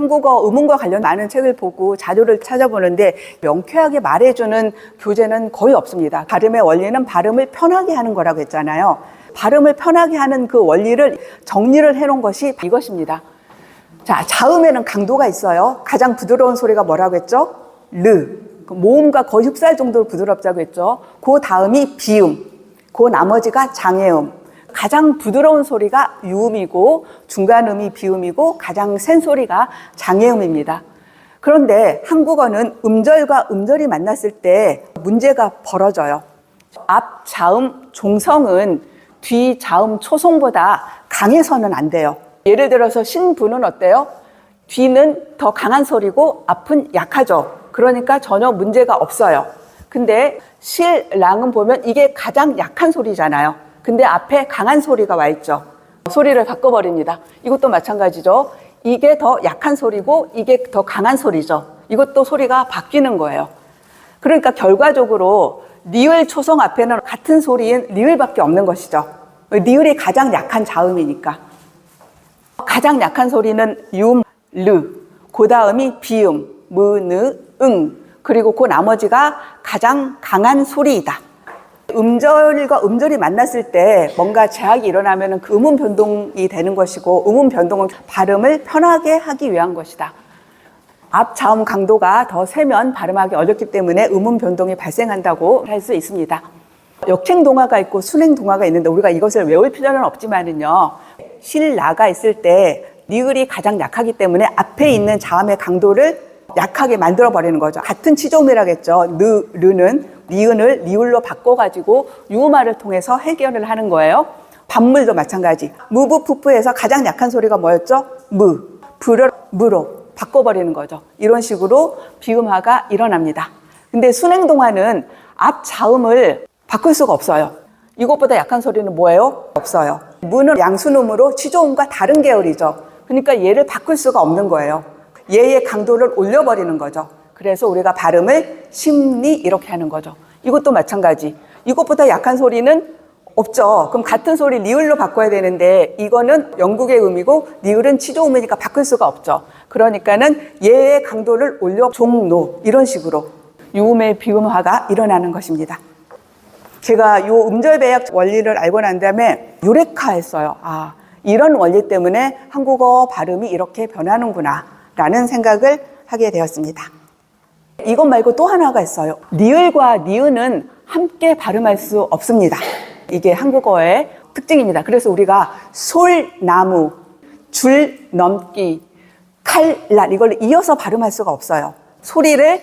한국어 음운과 관련 많은 책을 보고 자료를 찾아보는데 명쾌하게 말해주는 교재는 거의 없습니다. 발음의 원리는 발음을 편하게 하는 거라고 했잖아요. 발음을 편하게 하는 그 원리를 정리를 해놓은 것이 이것입니다. 자, 자음에는 강도가 있어요. 가장 부드러운 소리가 뭐라고 했죠? 르. 모음과 거의 흡사할 정도로 부드럽다고 했죠. 그 다음이 비음. 그 나머지가 장애음. 가장 부드러운 소리가 유음이고 중간음이 비음이고 가장 센 소리가 장애음입니다. 그런데 한국어는 음절과 음절이 만났을 때 문제가 벌어져요. 앞 자음 종성은 뒤 자음 초성보다 강해서는 안 돼요. 예를 들어서 신부는 어때요? 뒤는 더 강한 소리고 앞은 약하죠. 그러니까 전혀 문제가 없어요. 근데 실랑은 보면 이게 가장 약한 소리잖아요. 근데 앞에 강한 소리가 와 있죠. 소리를 바꿔버립니다. 이것도 마찬가지죠. 이게 더 약한 소리고 이게 더 강한 소리죠. 이것도 소리가 바뀌는 거예요. 그러니까 결과적으로 리을 초성 앞에는 같은 소리인 리을밖에 없는 것이죠. 리을이 가장 약한 자음이니까. 가장 약한 소리는 유음, 르. 그 다음이 비음, 무, 느, 응. 그리고 그 나머지가 가장 강한 소리이다. 음절과 음절이 만났을 때 뭔가 제약이 일어나면 그 음운 변동이 되는 것이고 음운 변동은 발음을 편하게 하기 위한 것이다. 앞 자음 강도가 더 세면 발음하기 어렵기 때문에 음운 변동이 발생한다고 할 수 있습니다. 역행 동화가 있고 순행 동화가 있는데 우리가 이것을 외울 필요는 없지만은요. 실라가 있을 때 리을이 가장 약하기 때문에 앞에 있는 자음의 강도를 약하게 만들어버리는 거죠. 같은 치조음이라고 했죠. 느, 르는 니은을 리을로 바꿔가지고 유음화를 통해서 해결을 하는 거예요. 반물도 마찬가지. 무부푸푸에서 가장 약한 소리가 뭐였죠? 무, 부를 무로 바꿔버리는 거죠. 이런 식으로 비음화가 일어납니다. 근데 순행동화는 앞 자음을 바꿀 수가 없어요. 이것보다 약한 소리는 뭐예요? 없어요. 무는 양순음으로 치조음과 다른 계열이죠. 그러니까 얘를 바꿀 수가 없는 거예요. 얘의 강도를 올려버리는 거죠. 그래서 우리가 발음을 심리 이렇게 하는 거죠. 이것도 마찬가지. 이것보다 약한 소리는 없죠. 그럼 같은 소리 리을로 바꿔야 되는데 이거는 영국의 음이고 리을은 치조음이니까 바꿀 수가 없죠. 그러니까는 얘의 강도를 올려 종노 이런 식으로 유음의 비음화가 일어나는 것입니다. 제가 요 음절 배약 원리를 알고 난 다음에 유레카했어요. 아, 이런 원리 때문에 한국어 발음이 이렇게 변하는구나 라는 생각을 하게 되었습니다. 이것 말고 또 하나가 있어요. 리을과 니은은 함께 발음할 수 없습니다. 이게 한국어의 특징입니다. 그래서 우리가 솔나무, 줄 넘기, 칼날 이걸 이어서 발음할 수가 없어요. 소리를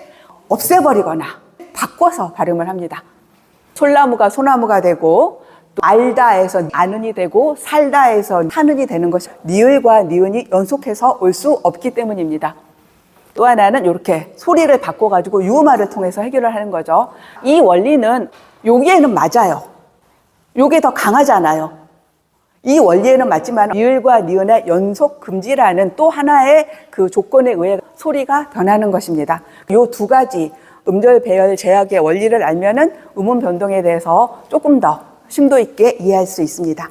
없애버리거나 바꿔서 발음을 합니다. 솔나무가 소나무가 되고 또 알다에서 아는이 되고 살다에서 하는이 되는 것이 리을과 니은이 연속해서 올 수 없기 때문입니다. 또 하나는 이렇게 소리를 바꿔가지고 유음화를 통해서 해결을 하는 거죠. 이 원리는 여기에는 맞아요. 이게 더 강하잖아요. 이 원리에는 맞지만 리을과 니은의 연속 금지라는 또 하나의 그 조건에 의해 소리가 변하는 것입니다. 이 두 가지 음절 배열 제약의 원리를 알면은 음운 변동에 대해서 조금 더 심도 있게 이해할 수 있습니다.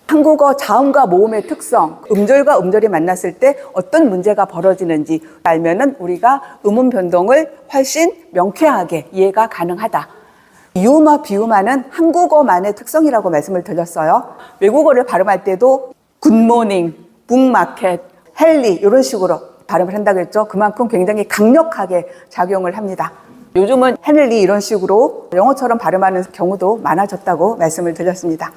한국어 자음과 모음의 특성, 음절과 음절이 만났을 때 어떤 문제가 벌어지는지 알면은 우리가 음운 변동을 훨씬 명쾌하게 이해가 가능하다. 유음화, 비음화는 한국어만의 특성이라고 말씀을 드렸어요. 외국어를 발음할 때도 굿모닝, 북마켓, 헬리 이런 식으로 발음을 한다고 했죠. 그만큼 굉장히 강력하게 작용을 합니다. 요즘은 헨리 이런 식으로 영어처럼 발음하는 경우도 많아졌다고 말씀을 드렸습니다.